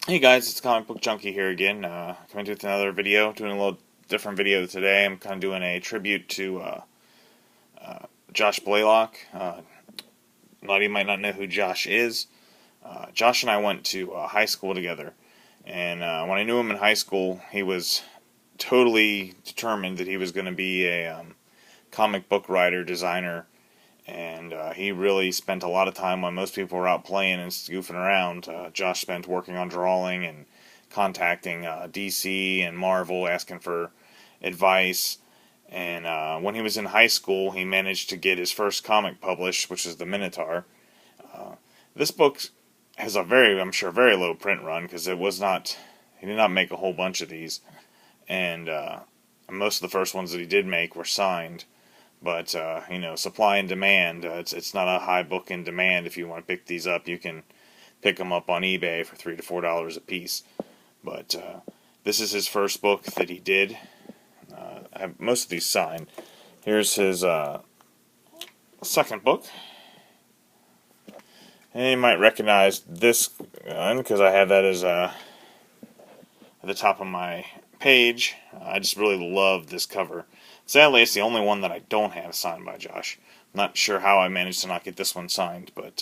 Hey guys, it's Comic Book Junkie here again, coming to with another video, doing a little different video today. I'm kind of doing a tribute to Josh Blaylock. A lot of you might not know who Josh is. Josh and I went to high school together, and when I knew him in high school, he was totally determined that he was going to be a comic book writer, designer, and he really spent a lot of time when most people were out playing and goofing around. Josh spent working on drawing and contacting DC and Marvel, asking for advice. And when he was in high school, he managed to get his first comic published, which is the Minotaur. This book has a I'm sure, very low print run because he did not make a whole bunch of these, and most of the first ones that he did make were signed. But supply and demand. It's not a high book in demand. If you want to pick these up, you can pick them up on eBay for $3 to $4 a piece. But this is his first book that he did. I have most of these signed. Here's his second book, and you might recognize this one because I have that as at the top of my page. I just really love this cover. Sadly, it's the only one that I don't have signed by Josh. I'm not sure how I managed to not get this one signed, but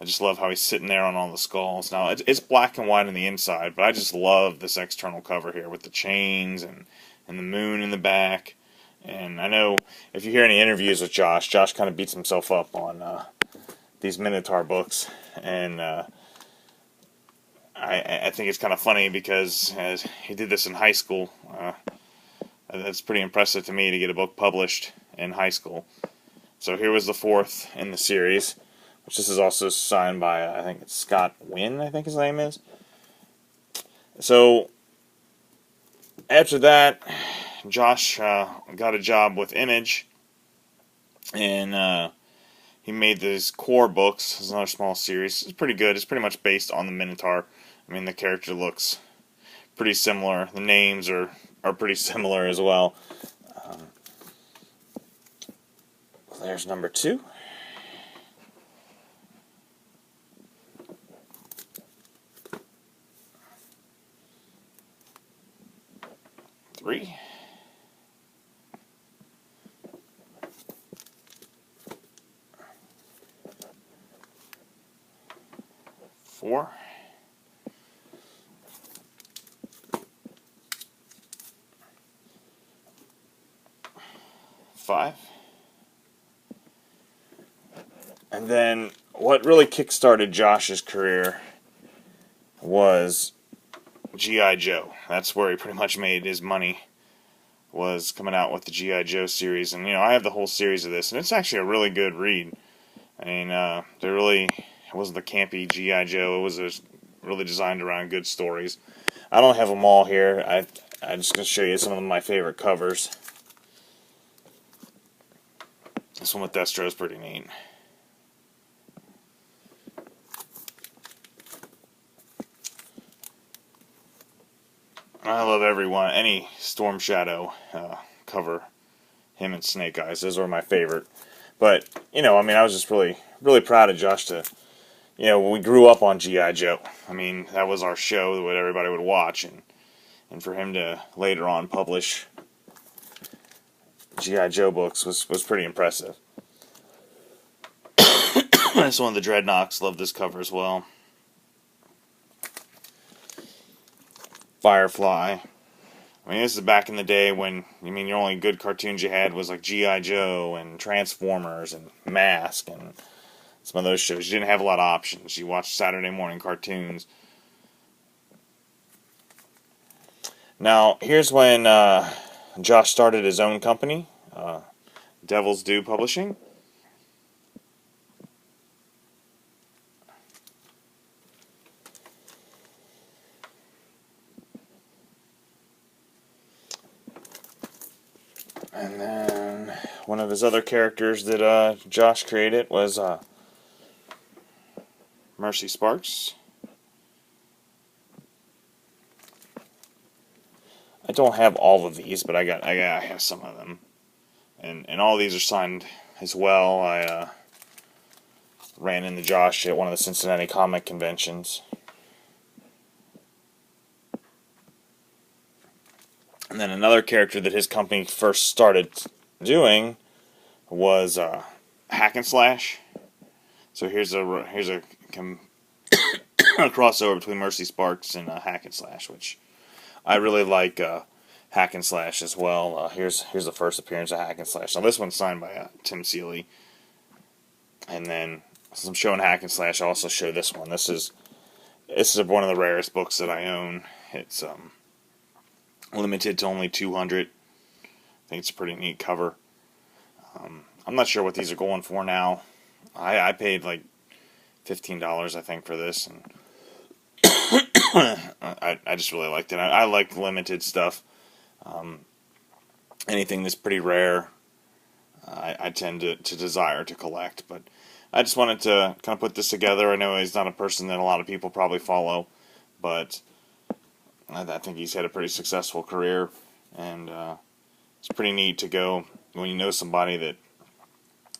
I just love how he's sitting there on all the skulls. Now, it's black and white on the inside, but I just love this external cover here with the chains and the moon in the back. And I know if you hear any interviews with Josh kind of beats himself up on these Minotaur books, and I think it's kind of funny because as he did this in high school. That's pretty impressive to me to get a book published in high school. So here was the fourth in the series, which this is also signed by, I think it's Scott Wynn, I think his name is. So after that, Josh got a job with Image, and he made these core books. It's another small series. It's pretty good. It's pretty much based on the Minotaur. I mean, the character looks pretty similar. The names are pretty similar as well. There's number 2. Three. 4. 5. And then what really kickstarted Josh's career was G.I. Joe. That's where he pretty much made his money, was coming out with the G.I. Joe series. And, I have the whole series of this, and it's actually a really good read. I mean, it wasn't the campy G.I. Joe. It was really designed around good stories. I don't have them all here. I'm just going to show you some of my favorite covers. This one with Destro is pretty neat. I love any Storm Shadow cover. Him and Snake Eyes, those were my favorite. But, I was just really, really proud of Josh to, we grew up on G.I. Joe. I mean, that was our show, what everybody would watch, and for him to later on publish G.I. Joe books was pretty impressive. This one, the Dreadnoks, love this cover as well. Firefly. I mean, this is back in the day when, your only good cartoons you had was like G.I. Joe and Transformers and Mask and some of those shows. You didn't have a lot of options. You watched Saturday morning cartoons. Now, here's when Josh started his own company, Devil's Due Publishing. And then one of his other characters that Josh created was Mercy Sparks. I don't have all of these, but I have some of them, and all these are signed as well. I ran into Josh at one of the Cincinnati comic conventions. And then another character that his company first started doing was hack and slash. So here's a crossover between Mercy Sparks and hack and slash, which I really like. Hack and Slash as well. Here's the first appearance of Hack and Slash. Now this one's signed by Tim Seeley, and then since I'm showing Hack and Slash, I also show this one. This is one of the rarest books that I own. It's limited to only 200. I think it's a pretty neat cover. I'm not sure what these are going for now. I paid like $15, I think, for this, and I just really liked it. I like limited stuff. Anything that's pretty rare, I tend to desire to collect. But I just wanted to kind of put this together. I know he's not a person that a lot of people probably follow, but I think he's had a pretty successful career, and it's pretty neat to go when you know somebody that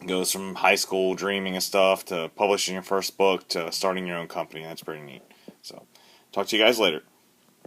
goes from high school dreaming of stuff to publishing your first book to starting your own company. That's pretty neat. So, talk to you guys later.